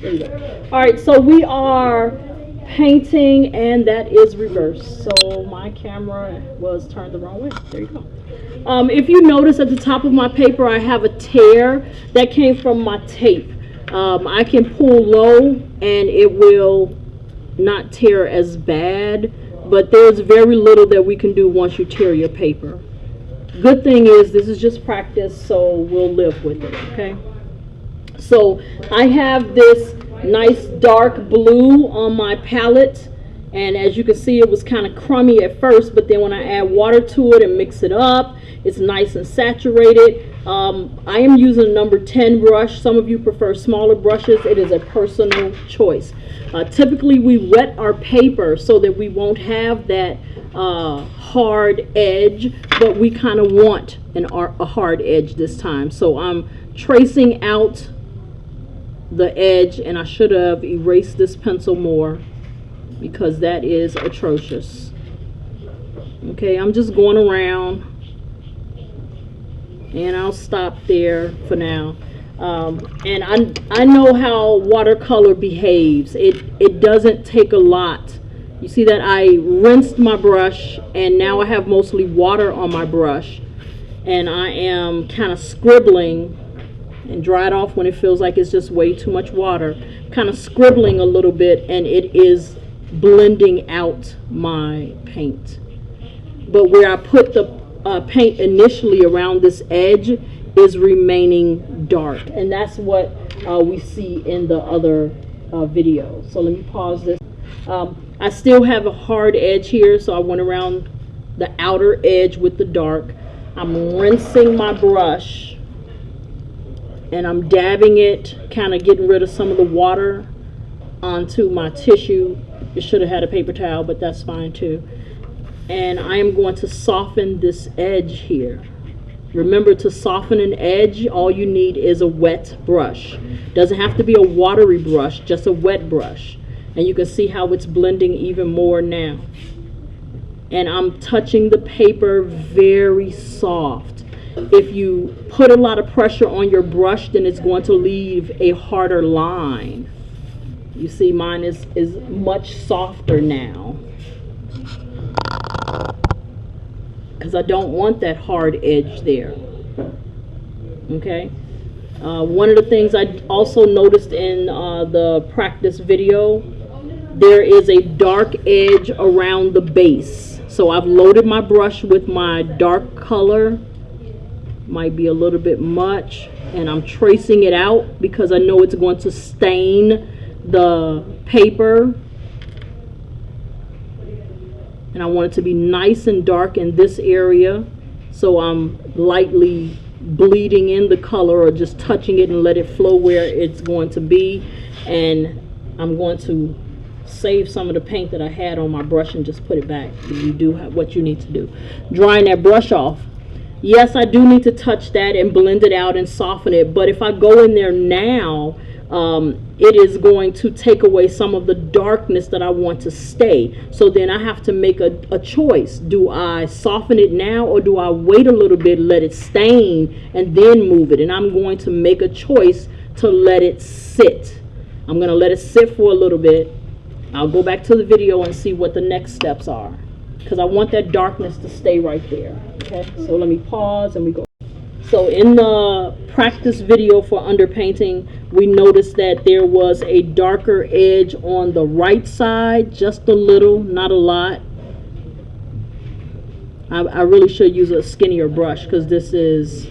There you go. All right, so we are painting, and that is reversed. So my camera was turned the wrong way. There you go. If you notice at the top of my paper, I have a tear that came from my tape. I can pull low and it will not tear as bad, but there's very little that we can do once you tear your paper. Good thing is this is just practice, so we'll live with it, okay? So I have this nice dark blue on my palette, and as you can see, it was kind of crummy at first, but then when I add water to it and mix it up, it's nice and saturated. I am using a number 10 brush. Some of you prefer smaller brushes. It is a personal choice. Typically we wet our paper so that we won't have that hard edge, but we kind of want a hard edge this time. So I'm tracing out the edge, and I should have erased this pencil more because that is atrocious. Okay, I'm just going around, and I'll stop there for now. And I know how watercolor behaves. It doesn't take a lot. You see that I rinsed my brush, and now I have mostly water on my brush, and I am kind of scribbling, and dry it off when it feels like it's just way too much water. Kind of scribbling a little bit, and it is blending out my paint. But where I put the paint initially around this edge is remaining dark, and that's what we see in the other video. So let me pause this. I still have a hard edge here, so I went around the outer edge with the dark. I'm rinsing my brush, and I'm dabbing it, kind of getting rid of some of the water onto my tissue. It should have had a paper towel, but that's fine too. And I am going to soften this edge here. Remember, to soften an edge, all you need is a wet brush. Doesn't have to be a watery brush, just a wet brush. And you can see how it's blending even more now. And I'm touching the paper very soft. If you put a lot of pressure on your brush, then it's going to leave a harder line. You see, mine is much softer now, because I don't want that hard edge there. Okay. One of the things I also noticed in the practice video, there is a dark edge around the base. So I've loaded my brush with my dark color. Might be a little bit much, and I'm tracing it out because I know it's going to stain the paper, and I want it to be nice and dark in this area, so I'm lightly bleeding in the color or just touching it and let it flow where it's going to be. And I'm going to save some of the paint that I had on my brush and just put it back. You do what you need to do. Drying that brush off. Yes, I do need to touch that and blend it out and soften it, but if I go in there now, it is going to take away some of the darkness that I want to stay. So then I have to make a choice. Do I soften it now, or do I wait a little bit, let it stain, and then move it? And I'm going to make a choice to let it sit. I'm going to let it sit for a little bit. I'll go back to the video and see what the next steps are, because I want that darkness to stay right there. Okay, so let me pause and we go. So in the practice video for underpainting, we noticed that there was a darker edge on the right side, just a little, not a lot. I really should use a skinnier brush because this is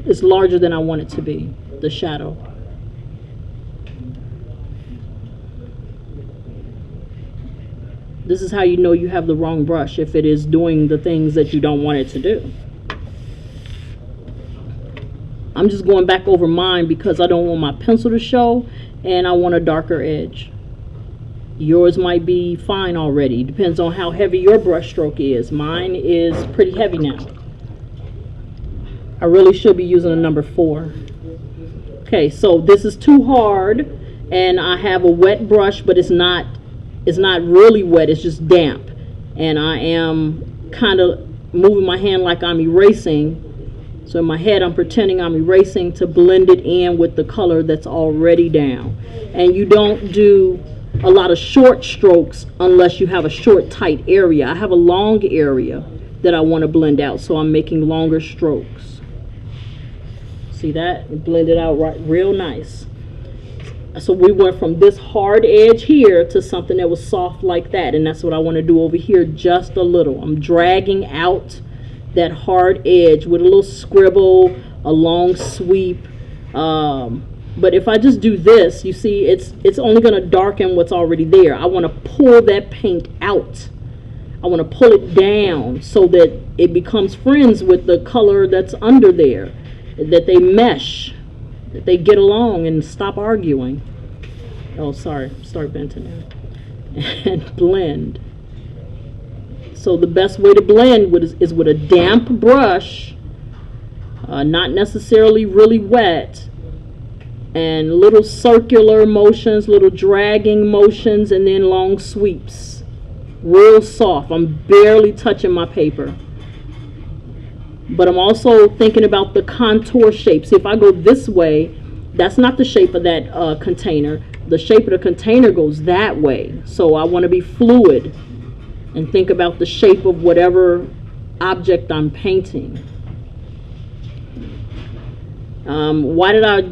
it's larger than I want it to be, the shadow. This is how you know you have the wrong brush, if it is doing the things that you don't want it to do. I'm just going back over mine because I don't want my pencil to show, and I want a darker edge. Yours might be fine already. Depends on how heavy your brush stroke is. Mine is pretty heavy now. I really should be using a number 4. Okay, so this is too hard, and I have a wet brush, but it's not really wet, it's just damp. And I am kind of moving my hand like I'm erasing. So in my head, I'm pretending I'm erasing to blend it in with the color that's already down. And you don't do a lot of short strokes unless you have a short, tight area. I have a long area that I want to blend out, so I'm making longer strokes. See that? Blend it out right, real nice. So we went from this hard edge here to something that was soft like that, and that's what I want to do over here just a little. I'm dragging out that hard edge with a little scribble, a long sweep. But if I just do this, you see it's only going to darken what's already there. I want to pull that paint out. I want to pull it down so that it becomes friends with the color that's under there, that they mesh, that they get along and stop arguing. Oh, sorry, start venting now. And blend. So the best way to blend is with a damp brush, not necessarily really wet, and little circular motions, little dragging motions, and then long sweeps. Real soft. I'm barely touching my paper. But I'm also thinking about the contour shape. See, if I go this way, that's not the shape of that container. The shape of the container goes that way. So I want to be fluid and think about the shape of whatever object I'm painting. Why did I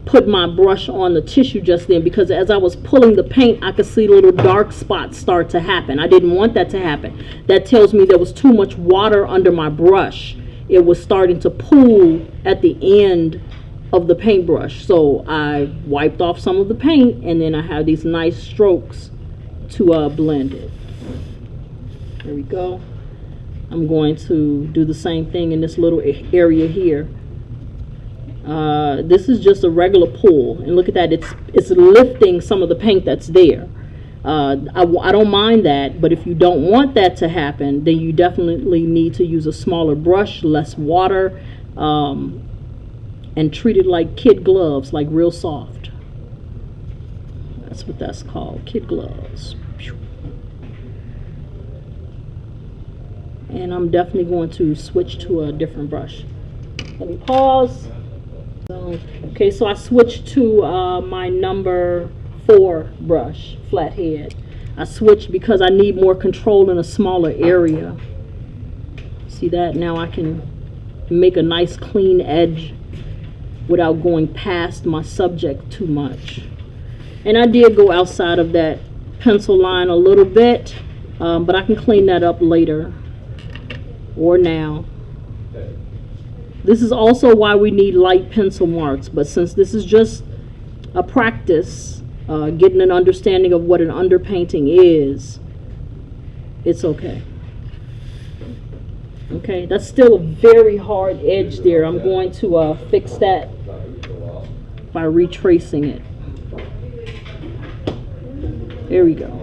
put my brush on the tissue just then? Because as I was pulling the paint, I could see little dark spots start to happen. I didn't want that to happen. That tells me there was too much water under my brush. It was starting to pool at the end of the paintbrush. So I wiped off some of the paint, and then I have these nice strokes to blend it. There we go. I'm going to do the same thing in this little area here. This is just a regular pull, and look at that, it's lifting some of the paint that's there. I don't mind that, but if you don't want that to happen, then you definitely need to use a smaller brush, less water, and treat it like kid gloves, like real soft. That's what that's called, kid gloves. And I'm definitely going to switch to a different brush. Let me pause. Okay, so I switched to my number 4 brush, flathead. I switched because I need more control in a smaller area. See that? Now I can make a nice clean edge without going past my subject too much. And I did go outside of that pencil line a little bit, but I can clean that up later or now. This is also why we need light pencil marks, but since this is just a practice, getting an understanding of what an underpainting is, it's okay. Okay, that's still a very hard edge there. I'm going to fix that by retracing it. There we go.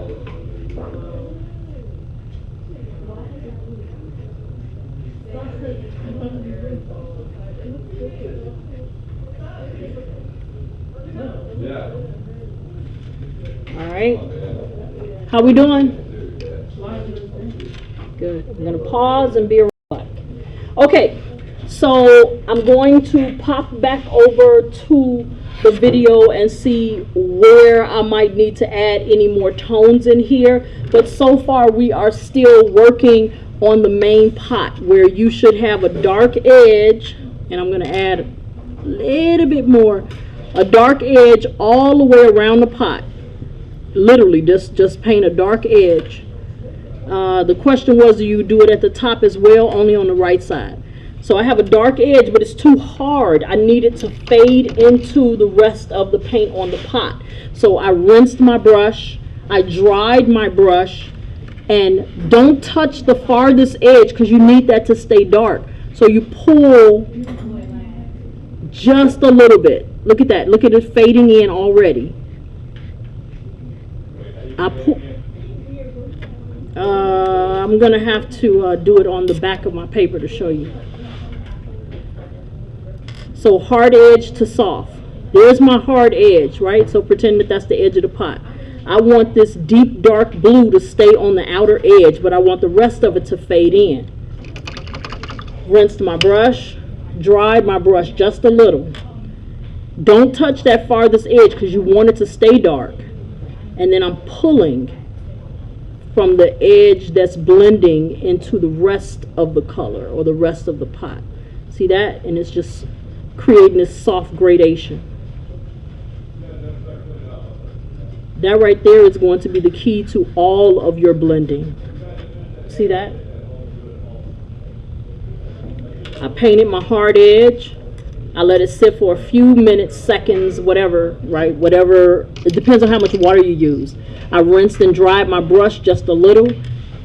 All right, how we doing? Good. I'm going to pause and be right back. Okay, so I'm going to pop back over to the video and see where I might need to add any more tones in here. But so far we are still working on the main pot where you should have a dark edge, and I'm going to add a little bit more, a dark edge all the way around the pot. Literally just paint a dark edge. The question was, do you do it at the top as well? Only on the right side. So I have a dark edge, but it's too hard. I need it to fade into the rest of the paint on the pot. So I rinsed my brush, I dried my brush, and don't touch the farthest edge because you need that to stay dark. So you pull just a little bit. Look at that. Look at it fading in already. I'm going to have to do it on the back of my paper to show you. So hard edge to soft. There's my hard edge, right? So pretend that that's the edge of the pot. I want this deep dark blue to stay on the outer edge, but I want the rest of it to fade in. Rinsed my brush, dried my brush just a little. Don't touch that farthest edge because you want it to stay dark. And then I'm pulling from the edge that's blending into the rest of the color or the rest of the pot. See that? And it's just creating this soft gradation. That right there is going to be the key to all of your blending. See that? I painted my hard edge. I let it sit for a few minutes, seconds, whatever, right? Whatever, it depends on how much water you use. I rinsed and dried my brush just a little,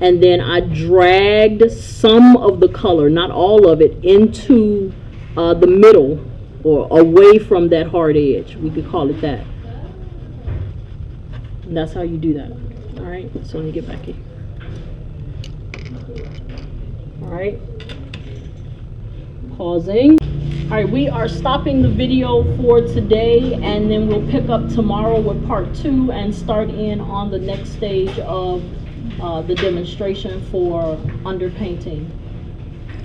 and then I dragged some of the color, not all of it, into the middle or away from that hard edge. We could call it that. And that's how you do that. All right, so let me get back here. All right, pausing. All right, we are stopping the video for today, and then we'll pick up tomorrow with part 2 and start in on the next stage of the demonstration for underpainting.